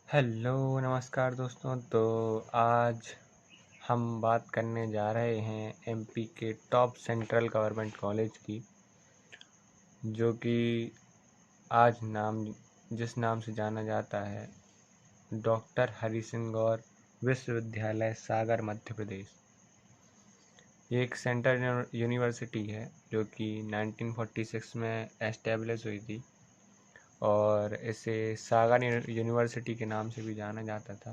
Hello नमस्कार दोस्तों। तो आज हम बात करने जा रहे हैं एमपी के टॉप सेंट्रल गवर्नमेंट कॉलेज की, जो कि आज जिस नाम से जाना जाता है डॉक्टर हरि सिंह गौर विश्वविद्यालय सागर मध्य प्रदेश। ये एक सेंट्रल यूनिवर्सिटी है जो कि 1946 में एस्टेब्लिश हुई थी और इसे सागर यूनिवर्सिटी के नाम से भी जाना जाता था।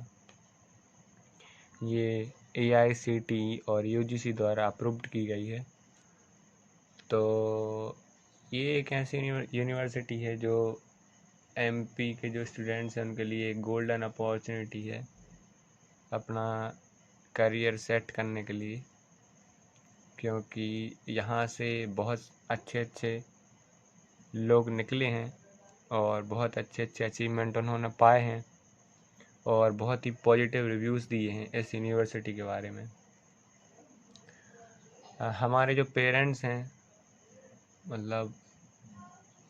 ये AICTE और UGC द्वारा अप्रूव्ड की गई है। तो ये एक ऐसी यूनिवर्सिटी है जो MP के जो स्टूडेंट्स हैं उनके लिए एक गोल्डन अपॉर्चुनिटी है अपना करियर सेट करने के लिए, क्योंकि यहाँ से बहुत अच्छे अच्छे लोग निकले हैं और बहुत अच्छे अच्छे अचीवमेंट उन्होंने पाए हैं और बहुत ही पॉजिटिव रिव्यूज़ दिए हैं इस यूनिवर्सिटी के बारे में। हमारे जो पेरेंट्स हैं, मतलब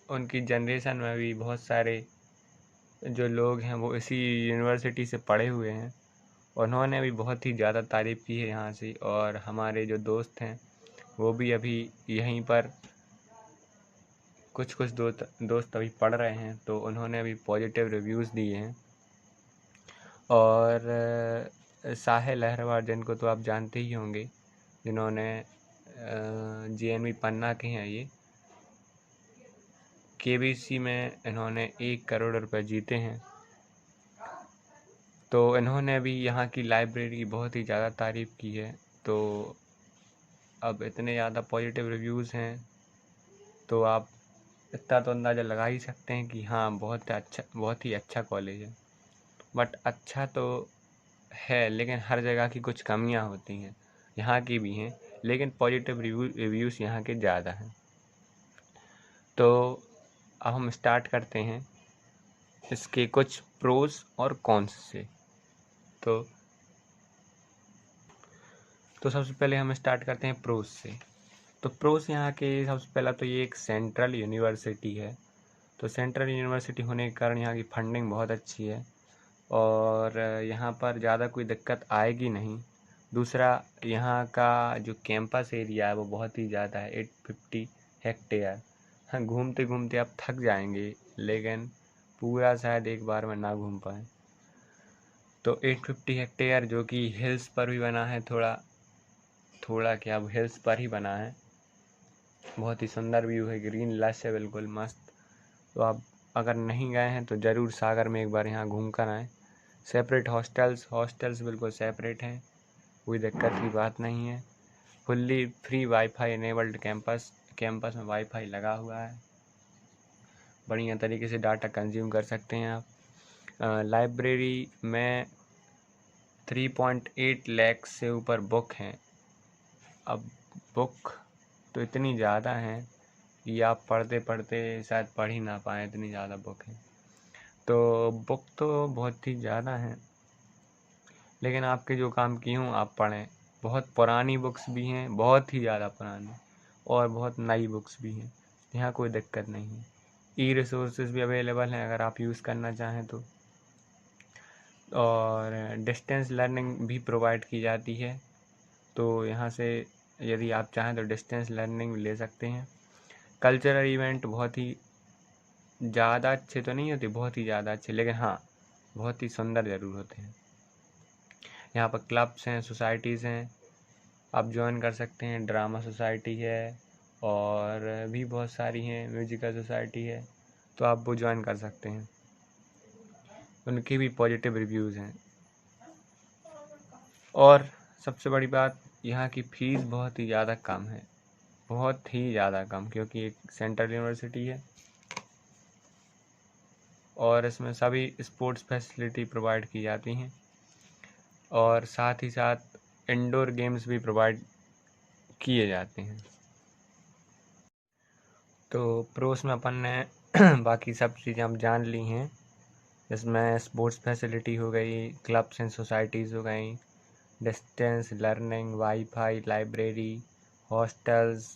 उनकी जनरेशन में भी बहुत सारे जो लोग हैं वो इसी यूनिवर्सिटी से पढ़े हुए हैं। उन्होंने भी बहुत ही ज़्यादा तारीफ़ की है यहाँ से, और हमारे जो दोस्त हैं वो भी अभी यहीं पर कुछ दोस्त अभी पढ़ रहे हैं, तो उन्होंने अभी पॉजिटिव रिव्यूज़ दिए हैं। और साहिल अहरवार, जिनको तो आप जानते ही होंगे, जिन्होंने JNV पन्ना के हैं, ये KBC में इन्होंने 1 करोड़ रुपए जीते हैं। तो इन्होंने भी यहाँ की लाइब्रेरी की बहुत ही ज़्यादा तारीफ़ की है। तो अब इतने ज़्यादा पॉजिटिव रिव्यूज़ हैं तो आप इतना तो अंदाज़ा लगा ही सकते हैं कि हाँ, बहुत ही अच्छा कॉलेज है। बट अच्छा तो है, लेकिन हर जगह की कुछ कमियाँ होती हैं, यहाँ की भी हैं, लेकिन पॉजिटिव रिव्यूज़ यहाँ के ज़्यादा हैं। तो अब हम स्टार्ट करते हैं इसके कुछ प्रोस और कॉन्स से। तो सबसे पहले हम स्टार्ट करते हैं प्रोस से। तो प्रोस यहाँ के सबसे पहला तो ये एक सेंट्रल यूनिवर्सिटी है। तो सेंट्रल यूनिवर्सिटी होने के कारण यहाँ की फंडिंग बहुत अच्छी है और यहाँ पर ज़्यादा कोई दिक्कत आएगी नहीं। दूसरा, यहाँ का जो कैंपस एरिया है वो बहुत ही ज़्यादा है, 850 हेक्टेयर। हाँ, घूमते घूमते आप थक जाएंगे, लेकिन पूरा शायद एक बार में ना घूम पाएँ। तो 850 हेक्टेयर जो कि हिल्स पर भी बना है, थोड़ा क्या, अब हिल्स पर ही बना है। बहुत ही सुंदर व्यू है, ग्रीन लश है, बिल्कुल मस्त। तो आप अगर नहीं गए हैं तो ज़रूर सागर में एक बार यहाँ घूम कर आएँ। सेपरेट हॉस्टल्स बिल्कुल सेपरेट हैं, कोई दिक्कत की बात नहीं है। Fully free wifi enabled campus में वाईफाई लगा हुआ है, बढ़िया तरीके से डाटा कंज्यूम कर सकते हैं आप। लाइब्रेरी में 3.8 लाख से ऊपर बुक हैं। अब बुक तो इतनी ज़्यादा हैं कि आप पढ़ते पढ़ते शायद पढ़ ही ना पाएँ, इतनी ज़्यादा बुक हैं। तो बुक तो बहुत ही ज़्यादा हैं, लेकिन आपके जो काम की हूँ आप पढ़ें। बहुत पुरानी बुक्स भी हैं, बहुत ही ज़्यादा पुरानी, और बहुत नई बुक्स भी हैं, यहाँ कोई दिक्कत नहीं है। रिसोर्सेज भी अवेलेबल हैं अगर आप यूज़ करना चाहें तो। और डिस्टेंस लर्निंग भी प्रोवाइड की जाती है, तो यहाँ से यदि आप चाहें तो डिस्टेंस लर्निंग ले सकते हैं। कल्चरल इवेंट बहुत ही ज़्यादा अच्छे तो नहीं होते, बहुत ही ज़्यादा अच्छे, लेकिन हाँ, बहुत ही सुंदर ज़रूर होते हैं। यहाँ पर क्लब्स हैं, सोसाइटीज़ हैं, आप ज्वाइन कर सकते हैं। ड्रामा सोसाइटी है और भी बहुत सारी हैं, म्यूजिकल सोसाइटी है, तो आप वो ज्वाइन कर सकते हैं। उनकी भी पॉजिटिव रिव्यूज़ हैं। और सबसे बड़ी बात, यहाँ की फ़ीस बहुत ही ज़्यादा कम है, बहुत ही ज़्यादा कम, क्योंकि एक सेंट्रल यूनिवर्सिटी है और इसमें सभी स्पोर्ट्स फैसिलिटी प्रोवाइड की जाती हैं और साथ ही साथ इंडोर गेम्स भी प्रोवाइड किए जाते हैं। तो प्रोस में अपन ने बाकी सब चीज़ें हम जान ली हैं। इसमें स्पोर्ट्स फैसिलिटी हो गई, क्लब्स एंड सोसाइटीज़ हो गई, distance learning, wifi, library, hostels,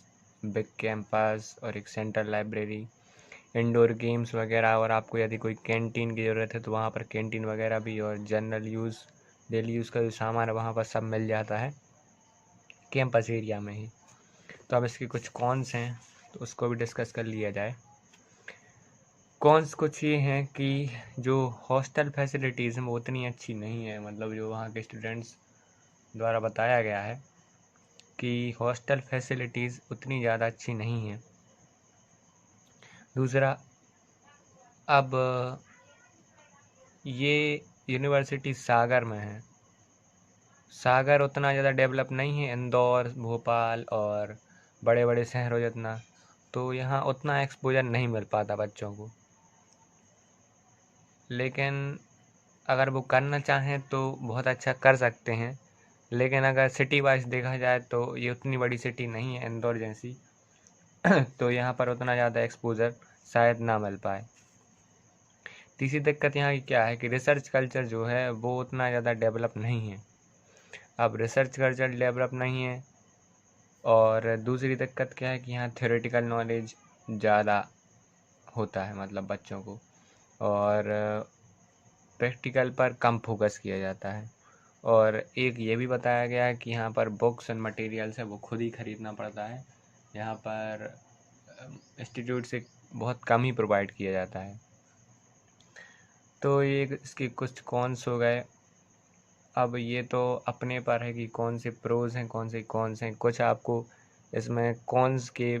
big campus और एक सेंट्रल लाइब्रेरी, इंडोर गेम्स वगैरह, और आपको यदि कोई कैंटीन की ज़रूरत है तो वहाँ पर कैंटीन वगैरह भी, और जनरल यूज़ डेली यूज़ का जो सामान है वहाँ पर सब मिल जाता है कैंपस एरिया में ही। तो अब इसके कुछ कॉन्स हैं तो उसको भी डिस्कस कर लिया जाए। कॉन्स कुछ ये हैं कि जो हॉस्टल फैसिलिटीज़ हैं वो उतनी अच्छी नहीं है, मतलब जो वहाँ के स्टूडेंट्स द्वारा बताया गया है कि हॉस्टल फैसिलिटीज़ उतनी ज़्यादा अच्छी नहीं है। दूसरा, अब ये यूनिवर्सिटी सागर में है, सागर उतना ज़्यादा डेवलप नहीं है इंदौर, भोपाल और बड़े बड़े शहरों जितना, तो यहाँ उतना एक्सपोजर नहीं मिल पाता बच्चों को। लेकिन अगर वो करना चाहें तो बहुत अच्छा कर सकते हैं, लेकिन अगर सिटी वाइज देखा जाए तो ये उतनी बड़ी सिटी नहीं है इंदौर जैसी तो यहाँ पर उतना ज़्यादा एक्सपोजर शायद ना मिल पाए। तीसरी दिक्कत यहाँ की क्या है कि रिसर्च कल्चर जो है वो उतना ज़्यादा डेवलप नहीं है। अब रिसर्च कल्चर डेवलप नहीं है, और दूसरी दिक्कत क्या है कि यहाँ थ्योरेटिकल नॉलेज ज़्यादा होता है मतलब बच्चों को, और प्रैक्टिकल पर कम फोकस किया जाता है। और एक ये भी बताया गया है कि यहाँ पर बुक्स एंड मटेरियल्स है वो खुद ही ख़रीदना पड़ता है, यहाँ पर इंस्टीट्यूट से बहुत कम ही प्रोवाइड किया जाता है। तो ये इसके कुछ कॉन्स हो गए। अब ये तो अपने पर है कि कौन से प्रोज हैं कौन से कॉन्स हैं। कुछ आपको इसमें कॉन्स के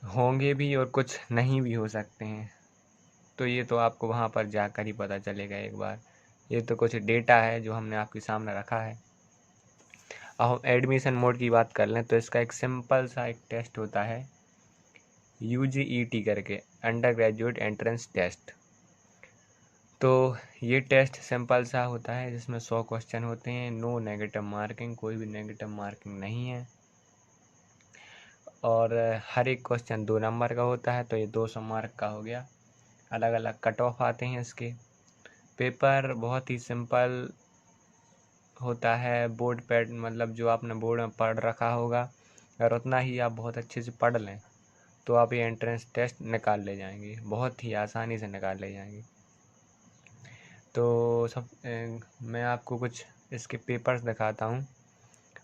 होंगे भी और कुछ नहीं भी हो सकते हैं, तो ये तो आपको वहाँ पर जाकर ही पता चलेगा एक बार। ये तो कुछ डेटा है जो हमने आपके सामने रखा है। अब हम एडमिशन मोड की बात कर लें तो इसका एक सिंपल सा एक टेस्ट होता है UGET करके, अंडर ग्रेजुएट एंट्रेंस टेस्ट। तो ये टेस्ट सिंपल सा होता है जिसमें 100 क्वेश्चन होते हैं, नो नेगेटिव मार्किंग, कोई भी नेगेटिव मार्किंग नहीं है, और हर एक क्वेश्चन 2 नंबर का होता है, तो ये 200 मार्क का हो गया। अलग अलग कट ऑफ आते हैं इसके। पेपर बहुत ही सिंपल होता है, बोर्ड पैड मतलब जो आपने बोर्ड में पढ़ रखा होगा, अगर उतना ही आप बहुत अच्छे से पढ़ लें तो आप ये एंट्रेंस टेस्ट निकाल ले जाएंगे, बहुत ही आसानी से निकाल ले जाएंगे। तो मैं आपको कुछ इसके पेपर्स दिखाता हूँ,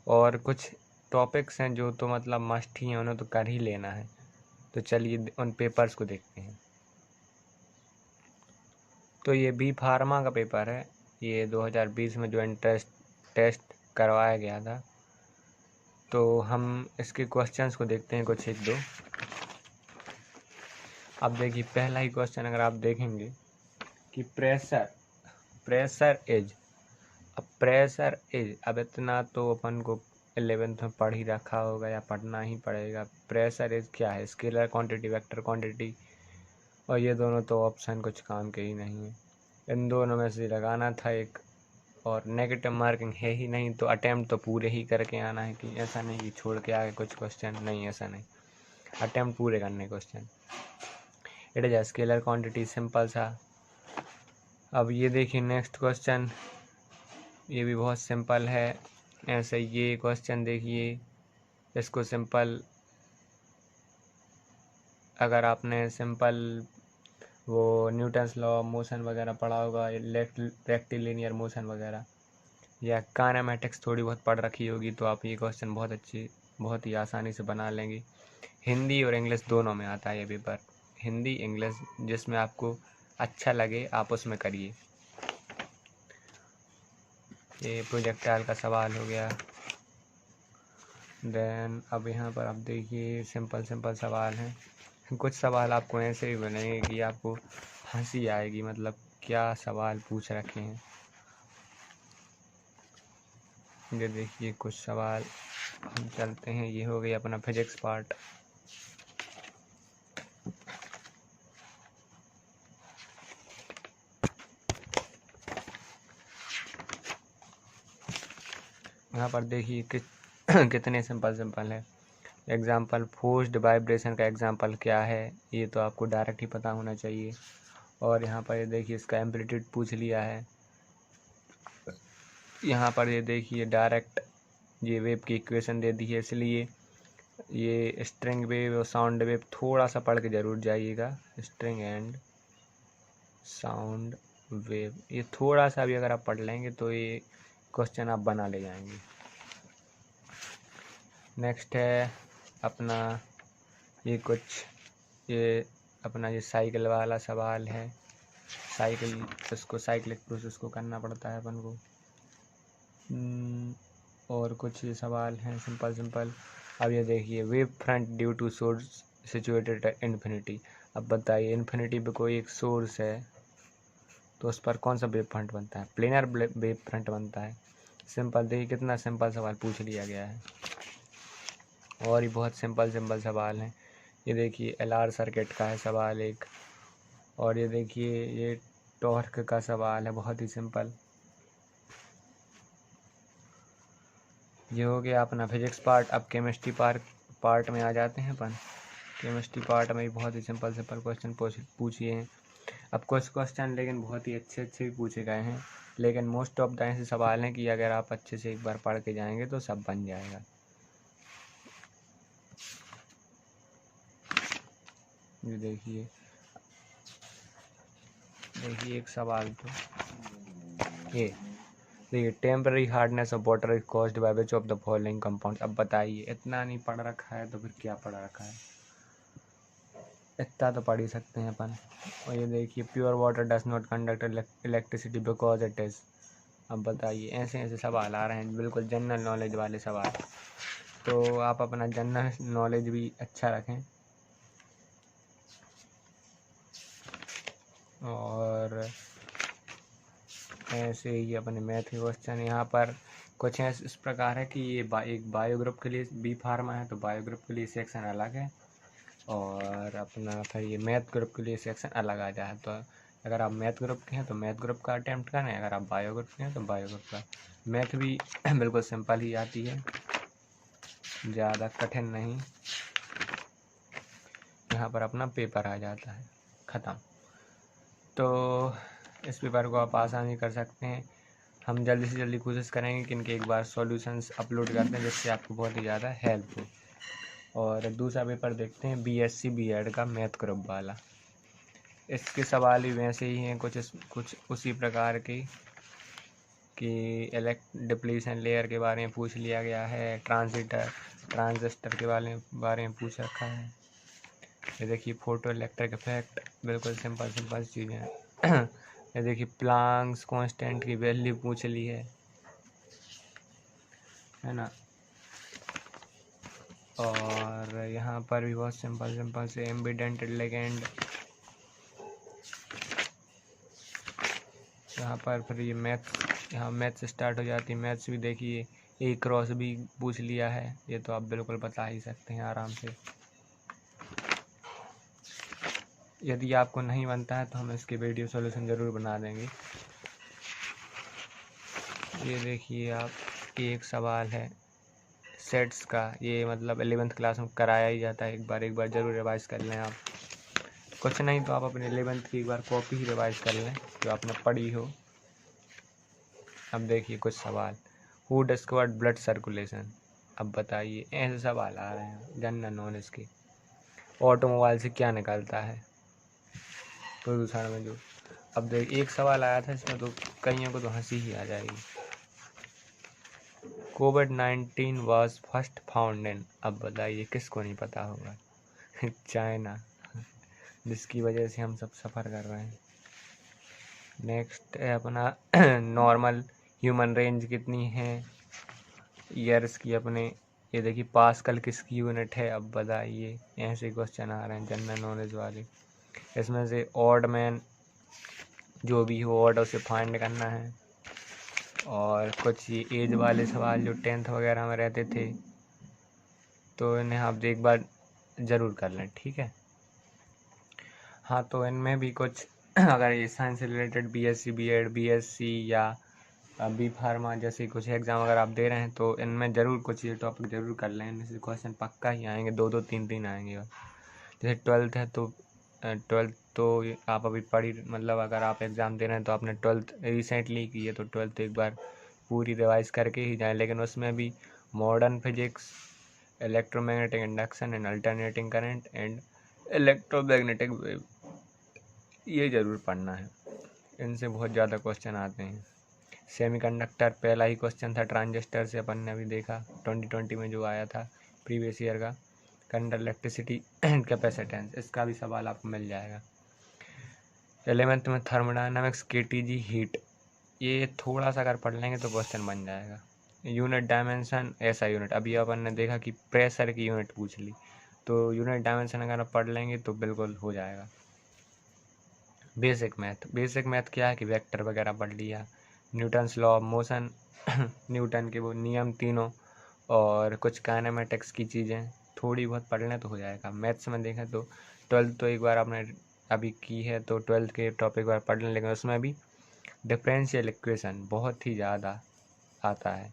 और कुछ टॉपिक्स हैं जो तो मतलब मस्ट ही हैं, उन्हें तो कर ही लेना है। तो चलिए उन पेपर्स को देखते हैं। तो ये बी फार्मा का पेपर है, ये 2020 में जो एंट्रेंस टेस्ट करवाया गया था। तो हम इसके क्वेश्चंस को देखते हैं कुछ एक दो। अब देखिए पहला ही क्वेश्चन अगर आप देखेंगे कि प्रेशर इज, अब इतना तो अपन को 11th में पढ़ ही रखा होगा या पढ़ना ही पड़ेगा। प्रेशर इज क्या है? स्केलर क्वांटिटी, वेक्टर क्वांटिटी, और ये दोनों तो ऑप्शन कुछ काम के ही नहीं है, इन दोनों में से लगाना था एक, और नेगेटिव मार्किंग है ही नहीं, तो अटेम्प्ट तो पूरे ही करके आना है, कि ऐसा नहीं कि छोड़ के आगे कुछ क्वेश्चन, नहीं ऐसा नहीं, अटेम्प्ट पूरे करने question. It is scalar quantity, simple सा। अब ये देखिए नेक्स्ट क्वेश्चन, ये भी बहुत सिंपल है। ऐसे ये क्वेश्चन देखिए, इसको सिंपल अगर आपने सिंपल वो न्यूटन्स लॉ ऑफ मोशन वगैरह पढ़ा होगा, रेक्टिलिनियर मोशन वगैरह, या काइनेमेटिक्स थोड़ी बहुत पढ़ रखी होगी, तो आप ये क्वेश्चन बहुत ही आसानी से बना लेंगे। हिंदी और इंग्लिश दोनों में आता है ये पेपर, हिंदी इंग्लिश जिसमें आपको अच्छा लगे आप उसमें करिए। ये प्रोजेक्टाइल का सवाल हो गया। देन अब यहाँ पर आप देखिए सिंपल सवाल हैं, कुछ सवाल आपको ऐसे भी बनेंगे कि आपको हंसी आएगी, मतलब क्या सवाल पूछ रखे हैं। ये देखिए कुछ सवाल, हम चलते हैं, ये हो गया अपना फिजिक्स पार्ट। यहाँ पर देखिए कितने सिंपल है। एग्जाम्पल फोर्स्ड वाइब्रेशन का एग्जाम्पल क्या है, ये तो आपको डायरेक्ट ही पता होना चाहिए। और यहाँ पर ये देखिए इसका एम्पलीट्यूड पूछ लिया है। यहाँ पर ये देखिए डायरेक्ट ये वेव की इक्वेशन दे दी है, इसलिए ये स्ट्रिंग वेव और साउंड वेव थोड़ा सा पढ़ के ज़रूर जाइएगा। स्ट्रिंग एंड साउंड वेव, ये थोड़ा सा भी अगर आप पढ़ लेंगे तो ये क्वेश्चन आप बना ले जाएंगे। नेक्स्ट है अपना ये अपना ये साइकिल वाला सवाल है। साइकिल, इसको साइक्लिक प्रोसेस को करना पड़ता है अपन को। और कुछ ये सवाल हैं सिंपल। अब ये देखिए, wave front due to source situated at infinity. अब बताइए, इन्फिनिटी पे कोई एक सोर्स है तो उस पर कौन सा वेव फ्रंट बनता है? प्लेनर वेव फ्रंट बनता है। सिंपल, देखिए कितना सिंपल सवाल पूछ लिया गया है। और ये बहुत सिंपल सवाल हैं। ये देखिए LR सर्किट का है सवाल एक, और ये देखिए ये टॉर्क का सवाल है, बहुत ही सिंपल। ये हो गया अपना फिजिक्स पार्ट। अब केमिस्ट्री पार्ट में आ जाते हैं अपन। केमिस्ट्री पार्ट में भी बहुत ही सिंपल क्वेश्चन पूछिए हैं। अब कुछ क्वेश्चन लेकिन बहुत ही अच्छे भी पूछे गए हैं, लेकिन मोस्ट ऑफ द ऐसे सवाल हैं कि अगर आप अच्छे से एक बार पढ़ के जाएंगे तो सब बन जाएगा। ये देखिए एक सवाल तो ये देखिए, temporary hardness of water is caused by which of the following compound. अब बताइए, इतना नहीं पढ़ रखा है तो फिर क्या पढ़ रखा है? इतना तो पढ़ ही सकते हैं अपन। और ये देखिए, pure water does not conduct electricity because it is. अब बताइए, ऐसे सवाल आ रहे हैं, बिल्कुल जनरल नॉलेज वाले सवाल। तो आप अपना जनरल नॉलेज भी अच्छा रखें। और ऐसे ही अपने मैथ के क्वेश्चन यहाँ पर कुछ इस प्रकार है कि ये एक बायो ग्रुप के लिए बी फार्मा है, तो बायो ग्रुप के लिए सेक्शन अलग है, और अपना फिर ये मैथ ग्रुप के लिए सेक्शन अलग आ जाए। तो अगर आप मैथ ग्रुप के हैं तो मैथ ग्रुप का अटैम्प्ट करें, अगर आप बायो ग्रुप के हैं तो बायो ग्रुप का। मैथ भी बिल्कुल सिंपल ही आती है, ज़्यादा कठिन नहीं। यहाँ पर अपना पेपर आ जाता है, ख़त्म। तो इस पेपर को आप आसानी कर सकते हैं। हम जल्दी से जल्दी कोशिश करेंगे कि इनके एक बार सॉल्यूशंस अपलोड करते हैं, जिससे आपको बहुत ही ज़्यादा हेल्प हो। और दूसरा पेपर देखते हैं BSc B.Ed का मैथ ग्रुप वाला। इसके सवाल भी वैसे ही हैं, कुछ उसी प्रकार के कि डिप्लीशन लेयर के बारे में पूछ लिया गया है, ट्रांजिस्टर के बारे में पूछ रखा है। ये देखिए, फोटो इलेक्ट्रिक इफेक्ट, बिल्कुल सिंपल चीज़ें हैं। ये देखिए, प्लांक्स कांस्टेंट की वैल्यू पूछ ली है ना। और यहाँ पर भी बहुत सिंपल से एम्बिडेंट लिगेंड, यहाँ पर फिर ये यहाँ मैथ्स स्टार्ट हो जाती है। मैथ्स भी देखिए, A क्रॉस भी पूछ लिया है, ये तो आप बिल्कुल बता ही सकते हैं आराम से। यदि आपको नहीं बनता है तो हम इसके वीडियो सॉल्यूशन ज़रूर बना देंगे। ये देखिए, आप एक सवाल है सेट्स का, ये मतलब 11th क्लास में कराया ही जाता है। एक बार ज़रूर रिवाइज़ कर लें आप। कुछ नहीं तो आप अपने 11th की एक बार कॉपी ही रिवाइज़ कर लें जो आपने पढ़ी हो। अब देखिए कुछ सवाल, हु डिस्कवर्ड ब्लड सर्कुलेशन। अब बताइए, ऐसे सवाल आ रहे हैं जनरल नॉलेज के। ऑटोमोबाइल से क्या निकलता है प्रदूषण में जो। अब देखिए, एक सवाल आया था इसमें तो कईयों को तो हंसी ही आ जाएगी। COVID-19 was first found in. अब बताइए किसको नहीं पता होगा? चाइना, जिसकी वजह से हम सब सफ़र कर रहे हैं। नेक्स्ट है अपना नॉर्मल ह्यूमन रेंज कितनी है ईयर्स की अपने। ये देखिए, पास्कल किसकी यूनिट है? अब बताइए, ऐसे क्वेश्चन आ रहे हैं जनरल नॉलेज वाले। इसमें से ऑड मैन जो भी हो, ऑड उसे फाइंड करना है। और कुछ ये एज वाले सवाल जो 10th वगैरह में रहते थे, तो इन्हें आप एक बार ज़रूर कर लें, ठीक है। हाँ, तो इनमें भी कुछ अगर ये साइंस से रिलेटेड BSc B.Ed BSc या बी फार्मा जैसे कुछ एग्ज़ाम अगर आप दे रहे हैं तो इनमें ज़रूर कुछ ये टॉपिक ज़रूर कर लें। इनमें से क्वेश्चन पक्का ही आएंगे, 2 3 आएंगे। और जैसे 12th है तो 12th तो आप अभी मतलब अगर आप एग्ज़ाम दे रहे हैं तो आपने 12th रिसेंटली की है तो 12th एक बार पूरी रिवाइज़ करके ही जाएँ। लेकिन उसमें भी modern physics, electromagnetic induction and alternating current and electromagnetic wave, ये ज़रूर पढ़ना है, इनसे बहुत ज़्यादा क्वेश्चन आते हैं। सेमीकंडक्टर पहला ही क्वेश्चन था ट्रांजिस्टर से, अपन ने अभी देखा 2020 में जो आया था प्रीवियस ईयर का। करंट, इलेक्ट्रिसिटी एंड कैपेसिटेंस, इसका भी सवाल आपको मिल जाएगा। 11th में थर्मोडायनामिक्स, केटीजी हीट, ये थोड़ा सा अगर पढ़ लेंगे तो क्वेश्चन बन जाएगा। यूनिट डायमेंशन, ऐसा यूनिट, अभी अपन ने देखा कि प्रेशर की यूनिट पूछ ली, तो यूनिट डायमेंशन अगर आप पढ़ लेंगे तो बिल्कुल हो जाएगा। बेसिक मैथ क्या है कि वेक्टर वगैरह पढ़ लिया, Newton's law of motion, Newton के वो नियम तीनों, और कुछ काइनेमेटिक्स की चीज़ें थोड़ी बहुत पढ़ लें तो हो जाएगा। मैथ्स में देखें तो 12th तो एक बार आपने अभी की है, तो 12th के टॉपिक बार पढ़ लें, लेकिन उसमें भी डिफरेंशियल इक्वेशन बहुत ही ज़्यादा आता है।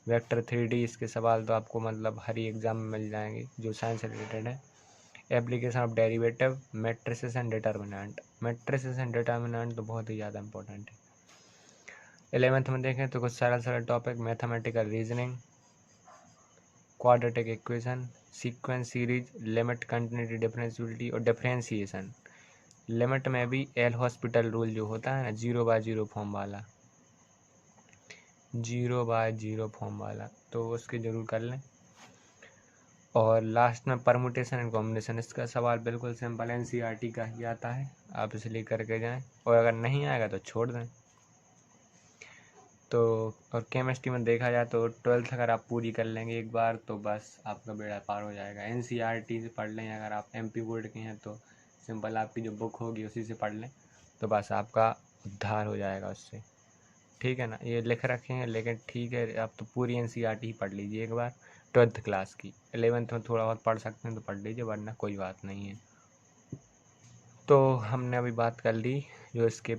वेक्टर 3D, इसके सवाल तो आपको मतलब हर ही एग्ज़ाम में मिल जाएंगे जो साइंस से रिलेटेड है। Application of derivative, matrices and determinant, matrices and determinant तो बहुत ही ज़्यादा इंपॉर्टेंट है। 11th में देखें तो कुछ सरल topic, mathematical reasoning, quadratic equation, sequence series, limit, continuity, differentiability और डिफरेंशिएशन। लिमिट में भी एल हॉस्पिटल रूल जो होता है ना, 0/0 फॉर्म वाला, 0/0 फॉर्म वाला, तो उसके ज़रूर कर लें। और लास्ट में परमुटेशन एंड कॉम्बिनेशन, इसका सवाल बिल्कुल सिंपल NCERT का ही आता है, आप इसलिए करके जाएं, और अगर नहीं आएगा तो छोड़ दें। तो और केमिस्ट्री में देखा जाए तो 12th अगर आप पूरी कर लेंगे एक बार तो बस आपका बेड़ा पार हो जाएगा। NCERT से पढ़ लें, अगर आप MP बोर्ड के हैं तो सिंपल आपकी जो बुक होगी उसी से पढ़ लें, तो बस आपका उद्धार हो जाएगा उससे, ठीक है ना। ये लिख रखे हैं, लेकिन ठीक है, आप तो पूरी NCERT ही पढ़ लीजिए एक बार 12th क्लास की। 11th में थोड़ा बहुत पढ़ सकते हैं तो पढ़ लीजिए, वरना कोई बात नहीं है। तो हमने अभी बात कर ली जो इसके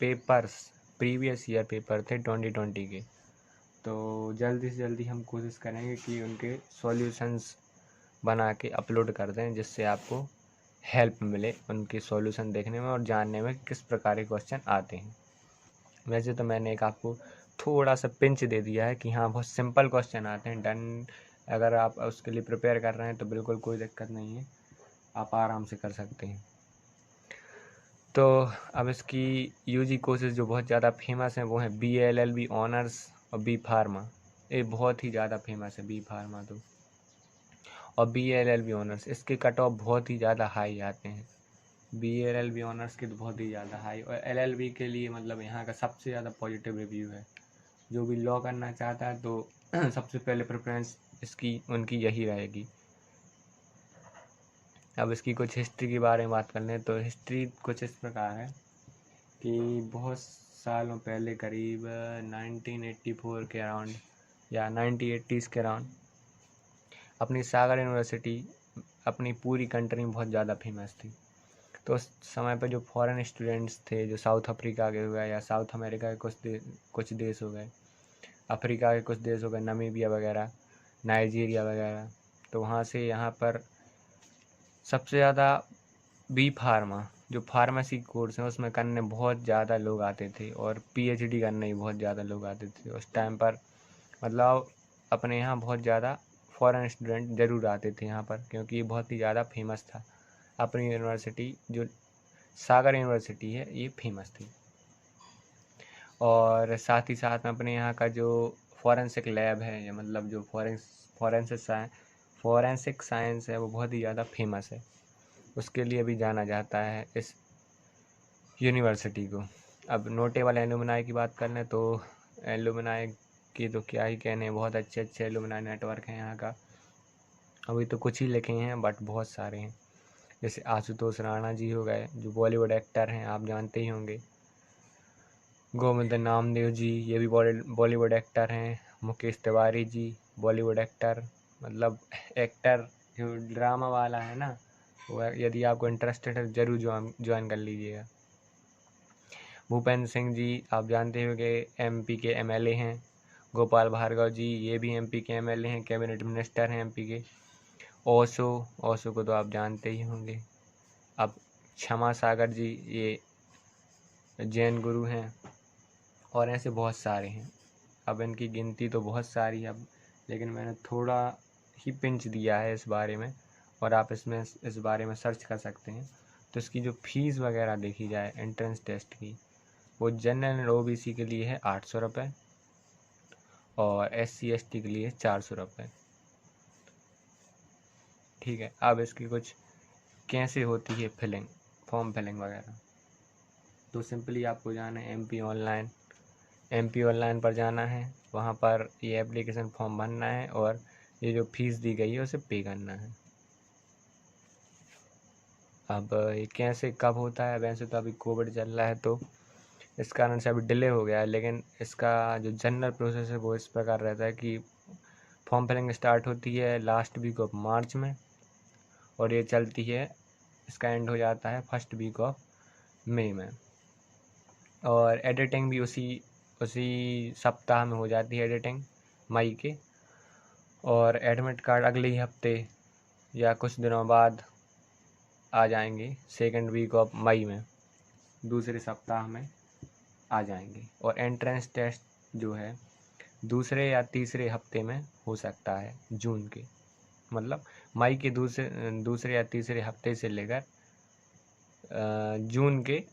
पेपर्स, प्रीवियस ईयर पेपर थे 2020 के, तो जल्दी से जल्दी हम कोशिश करेंगे कि उनके सॉल्यूशंस बना के अपलोड कर दें, जिससे आपको हेल्प मिले उनके सॉल्यूशन देखने में और जानने में किस प्रकार के क्वेश्चन आते हैं। वैसे तो मैंने एक आपको थोड़ा सा पिंच दे दिया है कि हाँ बहुत सिंपल क्वेश्चन आते हैं, डन, अगर आप उसके लिए प्रिपेयर कर रहे हैं तो बिल्कुल कोई दिक्कत नहीं है, आप आराम से कर सकते हैं। तो अब इसकी UG कोर्सेज जो बहुत ज़्यादा फेमस हैं वो हैं BLLB ऑनर्स और B फार्मा, ये बहुत ही ज़्यादा फेमस है B फार्मा तो, और BLLB ऑनर्स, इसके कट ऑफ बहुत ही ज़्यादा हाई आते हैं। BLLB ऑनर्स के तो बहुत ही ज़्यादा हाई, और LLB के लिए मतलब यहाँ का सबसे ज़्यादा पॉजिटिव रिव्यू है। जो भी लॉ करना चाहता है तो सबसे पहले प्रेफरेंस इसकी उनकी यही रहेगी। अब इसकी कुछ हिस्ट्री के बारे में बात कर लें तो हिस्ट्री कुछ इस प्रकार है कि बहुत सालों पहले, करीब 1984 के अराउंड या 1980s के अराउंड, अपनी सागर यूनिवर्सिटी अपनी पूरी कंट्री में बहुत ज़्यादा फेमस थी। तो उस समय पर जो फॉरेन स्टूडेंट्स थे, जो साउथ अफ्रीका के हो गए या साउथ अमेरिका के कुछ देश हो गए, अफ्रीका के कुछ देश हो गए, नामीबिया वगैरह, नाइजीरिया वगैरह, तो वहाँ से यहाँ पर सबसे ज़्यादा B फार्मा जो फार्मेसी कोर्स है उसमें करने बहुत ज़्यादा लोग आते थे, और PhD करने भी बहुत ज़्यादा लोग आते थे उस टाइम पर। मतलब अपने यहाँ बहुत ज़्यादा फॉरेन स्टूडेंट ज़रूर आते थे यहाँ पर, क्योंकि ये बहुत ही ज़्यादा फेमस था। अपनी यूनिवर्सिटी जो सागर यूनिवर्सिटी है ये फेमस थी। और साथ ही साथ में अपने यहाँ का जो फॉरेंसिक लैब है, या मतलब जो फॉरेंसिक साइंस है वो बहुत ही ज़्यादा फेमस है, उसके लिए भी जाना जाता है इस यूनिवर्सिटी को। अब नोटेबल एलुमनाई की बात कर लें तो एलुमनाई की तो क्या ही कहने, बहुत अच्छे अच्छे एलुमनाई नेटवर्क हैं यहाँ का। अभी तो कुछ ही लिखे हैं बट बहुत सारे हैं, जैसे आशुतोष राणा जी हो गए जो बॉलीवुड एक्टर हैं, आप जानते ही होंगे। गोविंद नामदेव जी, ये भी बॉलीवुड एक्टर हैं। मुकेश तिवारी जी, बॉलीवुड एक्टर, मतलब एक्टर जो ड्रामा वाला है ना, वो यदि आपको इंटरेस्टेड है ज़रूर ज्वाइन कर लीजिएगा। भूपेंद्र सिंह जी आप जानते होंगे, MP के MLA हैं। गोपाल भार्गव जी, ये भी MP के MLA हैं, कैबिनेट मिनिस्टर हैं MP के। ओशो को तो आप जानते ही होंगे। अब क्षमा सागर जी, ये जैन गुरु हैं, और ऐसे बहुत सारे हैं। अब इनकी गिनती तो बहुत सारी है अब, लेकिन मैंने थोड़ा ही पिंच दिया है इस बारे में, और आप इसमें इस बारे में सर्च कर सकते हैं। तो इसकी जो फीस वगैरह देखी जाए एंट्रेंस टेस्ट की, वो जनरल एंड ओबीसी के लिए है 800 रुपये और SC/ST के लिए 400 रुपये। ठीक है, अब इसकी कुछ कैसे होती है फिलिंग, फॉर्म फिलिंग वगैरह, तो सिंपली आपको जाना है MP ऑनलाइन पर जाना है। वहाँ पर ये एप्लीकेशन फॉर्म भरना है और ये जो फीस दी गई है उसे पे करना है। अब ये कैसे कब होता है, वैसे तो अभी कोविड चल रहा है तो इस कारण से अभी डिले हो गया है, लेकिन इसका जो जनरल प्रोसेस है वो इस प्रकार रहता है कि फॉर्म फिलिंग स्टार्ट होती है लास्ट वीक ऑफ मार्च में और ये चलती है, इसका एंड हो जाता है फर्स्ट वीक ऑफ मई में। और एडिटिंग भी उसी सप्ताह में हो जाती है एडिटिंग, मई के। और एडमिट कार्ड अगले ही हफ्ते या कुछ दिनों बाद आ जाएंगे, सेकेंड वीक ऑफ मई में, दूसरे सप्ताह में आ जाएंगे। और एंट्रेंस टेस्ट जो है दूसरे या तीसरे हफ्ते में हो सकता है जून के, मतलब मई के दूसरे या तीसरे हफ्ते से लेकर जून के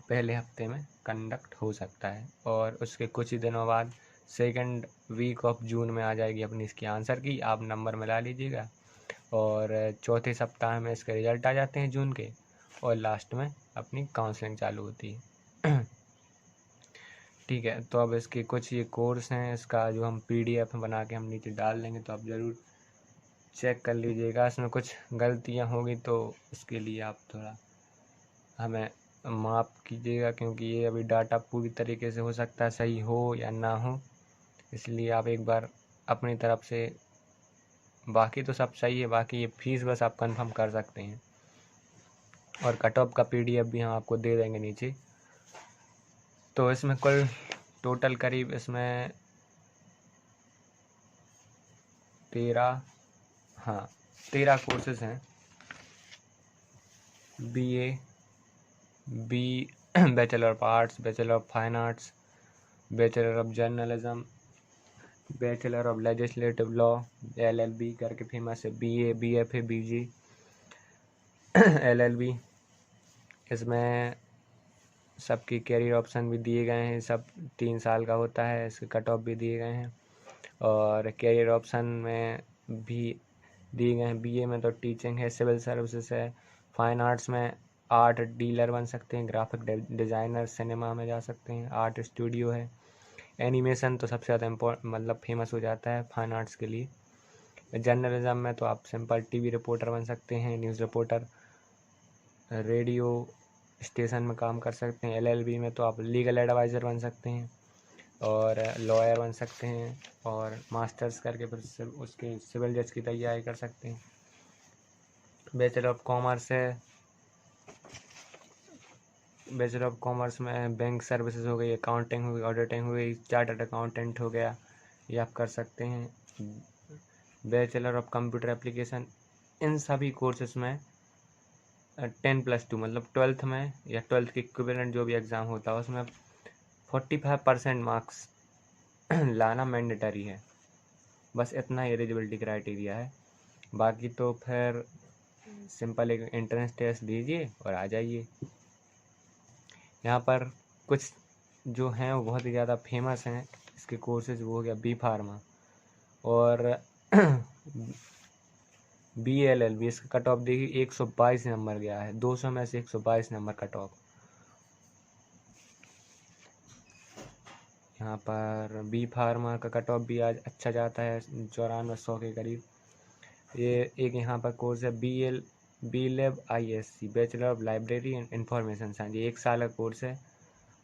पहले हफ्ते में कंडक्ट हो सकता है। और उसके कुछ ही दिनों बाद सेकंड वीक ऑफ जून में आ जाएगी अपनी इसकी आंसर की, आप नंबर मिला लीजिएगा। और चौथे सप्ताह में इसके रिजल्ट आ जाते हैं जून के, और लास्ट में अपनी काउंसलिंग चालू होती है। ठीक है, तो अब इसके कुछ ये कोर्स हैं, इसका जो हम PDF बना के हम नीचे डाल देंगे, तो आप ज़रूर चेक कर लीजिएगा। इसमें कुछ गलतियाँ होंगी तो उसके लिए आप थोड़ा हमें माफ़ कीजिएगा, क्योंकि ये अभी डाटा पूरी तरीके से हो सकता है सही हो या ना हो, इसलिए आप एक बार अपनी तरफ से, बाकी तो सब सही है, बाकी ये फीस बस आप कंफर्म कर सकते हैं। और कट ऑफ का PDF भी हम आपको दे देंगे नीचे। तो इसमें कुल टोटल करीब इसमें 13 कोर्सेज हैं। BA, bachelor of arts, bachelor of fine arts, bachelor of journalism, bachelor of legislative law, LLB करके फेमस है, BA, BFA, BG, LLB। इसमें सबकी कैरियर ऑप्शन भी दिए गए हैं, सब 3 साल का होता है, इसके कट ऑफ भी दिए गए हैं। और कैरियर ऑप्शन में भी दिए गए हैं, BA में तो टीचिंग है, सिविल सर्विसेज है, फाइन आर्ट्स में आर्ट डीलर बन सकते हैं, ग्राफिक डिज़ाइनर, सिनेमा में जा सकते हैं, आर्ट स्टूडियो है, एनिमेशन तो सबसे ज़्यादा मतलब फेमस हो जाता है फाइन आर्ट्स के लिए। जर्नलिज्म में तो आप सिंपल TV रिपोर्टर बन सकते हैं, न्यूज़ रिपोर्टर, रेडियो स्टेशन में काम कर सकते हैं। LLB में तो आप लीगल एडवाइज़र बन सकते हैं और लॉयर बन सकते हैं, और मास्टर्स करके फिर उसके सिविल जज की तैयारी कर सकते हैं। बैचलर ऑफ कॉमर्स है, बैचलर ऑफ कॉमर्स में बैंक सर्विसेज हो गई, अकाउंटिंग हो गई, ऑडिटिंग हो गई, चार्टर्ड अकाउंटेंट हो गया, ये आप कर सकते हैं। बैचलर ऑफ कंप्यूटर एप्लीकेशन, इन सभी कोर्सेज में 10+2 मतलब 12th में या 12th के इक्विवेलेंट जो भी एग्ज़ाम होता है उसमें 45% मार्क्स लाना मैंडेटरी है। बस इतना ही एलिजिबिलिटी क्राइटेरिया है, बाकी तो फिर सिंपल एक एंट्रेंस टेस्ट दीजिए और आ जाइए। यहाँ पर कुछ जो हैं वो बहुत ही ज़्यादा फेमस हैं इसके कोर्सेज, वो हो गया B Pharma और BLLB। इसका कट ऑफ देखिए 122 नंबर गया है, 200 में से 122 नंबर कट ऑफ। यहाँ पर B Pharma का कट ऑफ भी आज अच्छा जाता है, 9400 के करीब। ये एक यहाँ पर कोर्स है BLab ISC, bachelor of library and information science, ये 1 साल का कोर्स है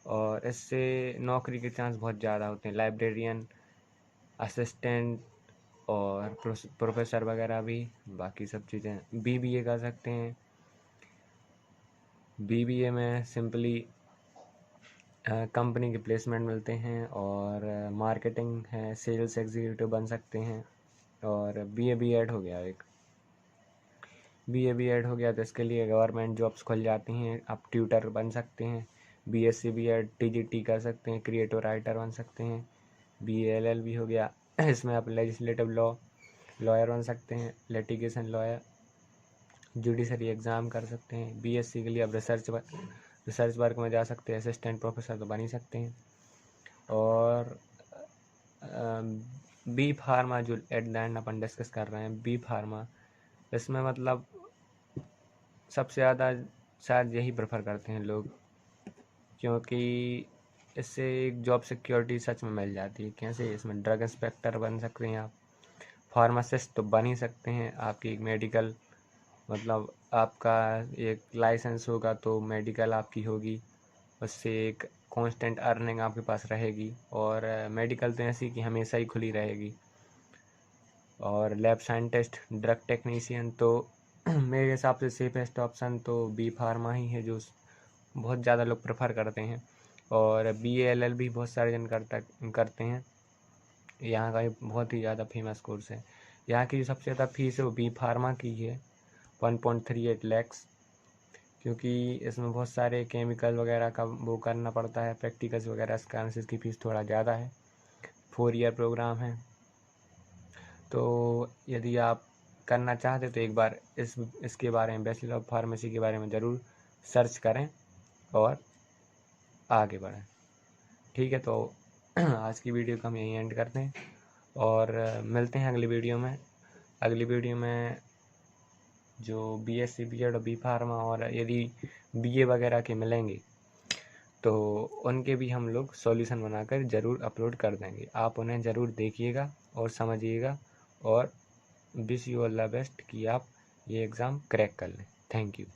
और इससे नौकरी के चांस बहुत ज़्यादा होते हैं, लाइब्रेरियन, असिस्टेंट और प्रोफेसर वगैरह भी, बाकी सब चीज़ें। BBA कर सकते हैं, BBA में सिंपली कंपनी के प्लेसमेंट मिलते हैं और मार्केटिंग है, सेल्स एग्जीक्यूटिव बन सकते हैं। और BA B.Ed हो गया, एक BA B.Ed हो गया तो इसके लिए गवर्नमेंट जॉब्स खुल जाती हैं, आप ट्यूटर बन सकते हैं। BSc B.Ed TGT कर सकते हैं, क्रिएटिव राइटर बन सकते हैं। BA LLB हो गया, इसमें आप लेजिस्लेटिव लॉ लॉयर बन सकते हैं, लिटिगेशन लॉयर, जुडिशरी एग्ज़ाम कर सकते हैं। बीएससी के लिए आप रिसर्च वर्क में जा सकते हैं, असिस्टेंट प्रोफेसर तो बन ही सकते हैं। और बी फार्मा जो at the end upon discuss कर रहे हैं, बी फार्मा, इसमें मतलब सबसे ज़्यादा शायद यही प्रेफर करते हैं लोग, क्योंकि इससे एक जॉब सिक्योरिटी सच में मिल जाती है। कैसे? इसमें ड्रग इंस्पेक्टर बन सकते हैं आप, फार्मासिस्ट तो बन ही सकते हैं, आपकी एक मेडिकल मतलब आपका एक लाइसेंस होगा तो मेडिकल आपकी होगी, उससे एक कांस्टेंट अर्निंग आपके पास रहेगी। और मेडिकल तो ऐसी कि हमेशा ही खुली रहेगी। और लैब साइंटिस्ट, ड्रग टेक्नीशियन, तो मेरे हिसाब से सेफेस्ट ऑप्शन तो बी फार्मा ही है, जो बहुत ज़्यादा लोग प्रेफर करते हैं। और BALL भी बहुत सारे जन करते हैं। यहाँ का बहुत ही ज़्यादा फेमस कोर्स है। यहाँ की जो सबसे ज़्यादा फीस है वो बी फार्मा की है, 1.38 lakhs, क्योंकि इसमें बहुत सारे केमिकल वगैरह का वो करना पड़ता है, प्रैक्टिकल्स वगैरह, इस कारण से इसकी फ़ीस थोड़ा ज़्यादा है। 4 ईयर प्रोग्राम है। तो यदि आप करना चाहते तो एक बार इसके बारे में, बैचलर ऑफ फार्मेसी के बारे में ज़रूर सर्च करें और आगे बढ़ें। ठीक है, तो आज की वीडियो को हम यहीं एंड करते हैं और मिलते हैं अगली वीडियो में। अगली वीडियो में जो BSc BEd और बी फार्मा और यदि BA वगैरह के मिलेंगे तो उनके भी हम लोग सॉल्यूशन बनाकर ज़रूर अपलोड कर देंगे। आप उन्हें ज़रूर देखिएगा और समझिएगा, और wish you all the best कि आप ये एग्ज़ाम क्रैक कर लें। Thank you.